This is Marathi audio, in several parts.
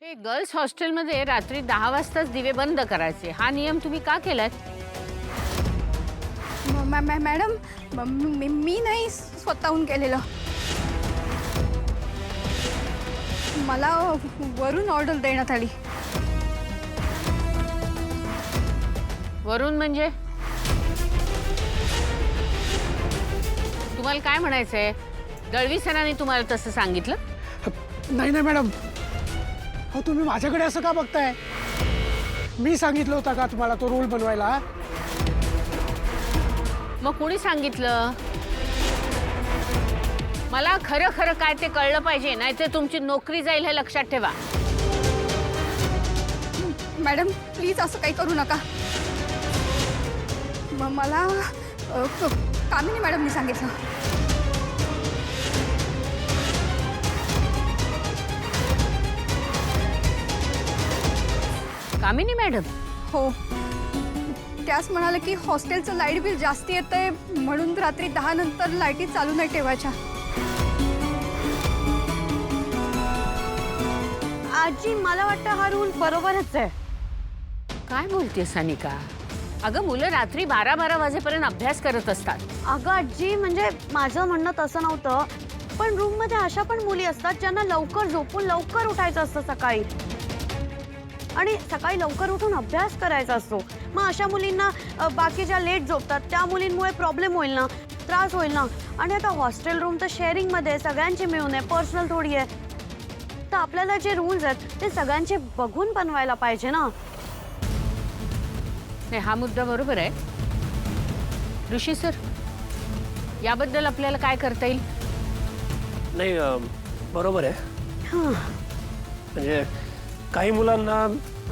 हे गर्ल्स हॉस्टेलमध्ये रात्री 10 वाजताच दिवे बंद करायचे हा नियम तुम्ही का केलात? मॅडम मी नाही स्वतःहून केलेलं. मला वरून ऑर्डर देण्यात आली. वरून म्हणजे तुम्हाला काय म्हणायचंय? दळवी सरांनी तुम्हाला तसं सांगितलं? नाही नाही मॅडम, हो तुम्ही माझ्याकडे असं का बघताय? मी सांगितलं होतं का तुम्हाला तो रूल बनवायला? मग कोणी सांगितलं? मला खरं खरं काय ते कळलं पाहिजे, नाहीतर तुमची नोकरी जाईल हे लक्षात ठेवा. मॅडम प्लीज असं काही करू नका. मला कामिनी मॅडमनी सांगितलं. कामिनी मॅडम? हो, त्याच म्हणाले की हॉस्टेलचं लाईट बिल जास्ती येतंय म्हणून रात्री 10 नंतर लाईटी चालू नाही ठेवायच्या. आजी मला वाटतं हा रूल बरोबरच आहे. काय बोलते सानिका? अगं मुलं रात्री 12-12 वाजेपर्यंत अभ्यास करत असतात. अगं आजी म्हणजे माझं म्हणणं तसं नव्हतं, पण रूममध्ये अशा पण मुली असतात ज्यांना लवकर झोपून लवकर उठायचं असतं सकाळी, आणि सकाळी लवकर उठून अभ्यास करायचा असतो. मग अशा मुलींना बाकीच्या लेट झोपतात त्या मुलींमुळे प्रॉब्लेम होईल ना, त्रास होईल ना. आणि आता हॉस्टेल रूम तर शेअरिंगमध्ये सगळ्यांची मिळून आहे, पर्सनल थोडी आहे. तर आपल्याला जे रूल्स आहेत ते सगळ्यांचे बघून बनवायला पाहिजे ना. नाही, हा मुद्दा बरोबर आहे. ऋषी सर, याबद्दल आपल्याला काय करता येईल? नाही बरोबर आहे. म्हणजे काही मुलांना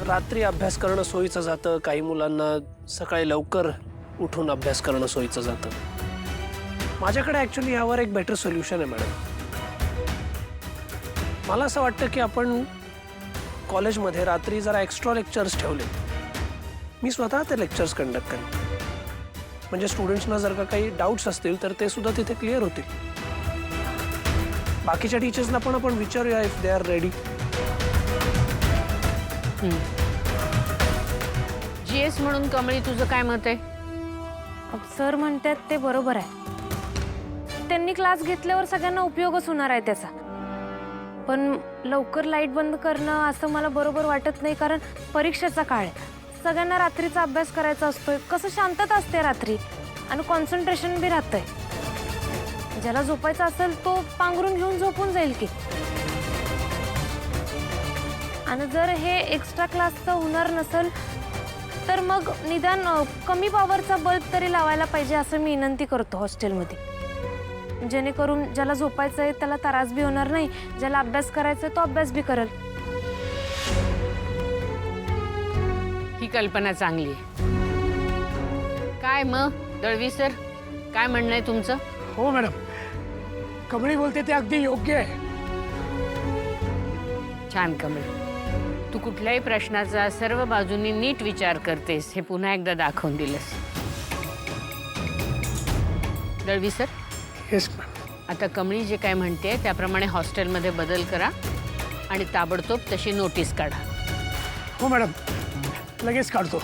रात्री अभ्यास करणं सोयीचं जातं, काही मुलांना सकाळी लवकर उठून अभ्यास करणं सोयीचं जातं. माझ्याकडे ॲक्च्युली यावर एक बेटर सोल्युशन आहे मॅडम. मला असं वाटतं की आपण कॉलेजमध्ये रात्री जरा एक्स्ट्रा लेक्चर्स ठेवले. मी स्वतः ते लेक्चर्स कंडक्ट करेन. म्हणजे स्टुडंट्सना जर का काही डाऊट्स असतील तर ते सुद्धा तिथे क्लिअर होतील. बाकीच्या टीचर्सना पण आपण विचारूया if they are ready. GS म्हणून कमळी, तुझं काय मत आहे? सर म्हणतात ते बरोबर आहे. त्यांनी क्लास घेतल्यावर सगळ्यांना उपयोगच होणार आहे त्याचा. पण लवकर लाईट बंद करणं असं मला बरोबर वाटत नाही, कारण परीक्षेचा काळ आहे. सगळ्यांना रात्रीचा अभ्यास करायचा असतोय. कसं शांतता असते रात्री आणि कॉन्सन्ट्रेशन बी राहतंय. ज्याला झोपायचं असेल तो पांघरून घेऊन झोपून जाईल की. आणि जर हे एक्स्ट्रा क्लासचं होणार नसेल तर मग निदान कमी पॉवरचा बल्ब तरी लावायला पाहिजे असं मी विनंती करतो हॉस्टेलमध्ये, जेणेकरून ज्याला झोपायचं आहे त्याला त्रास बी होणार नाही, ज्याला अभ्यास करायचा तो अभ्यास बी करेल. ही कल्पना चांगली आहे. काय मग दळवी सर, काय म्हणणं आहे तुमचं? हो मॅडम, कमळी बोलते ते अगदी योग्य आहे. छान कमळी, तू कुठल्याही प्रश्नाचा सर्व बाजूंनी नीट विचार करतेस हे पुन्हा एकदा दाखवून दिलंस. Dalvi sir, yes ma'am. आता कमळी जे काय म्हणते त्याप्रमाणे हॉस्टेलमध्ये बदल करा आणि ताबडतोब तशी नोटीस काढा. हो मॅडम, लगेच काढतो.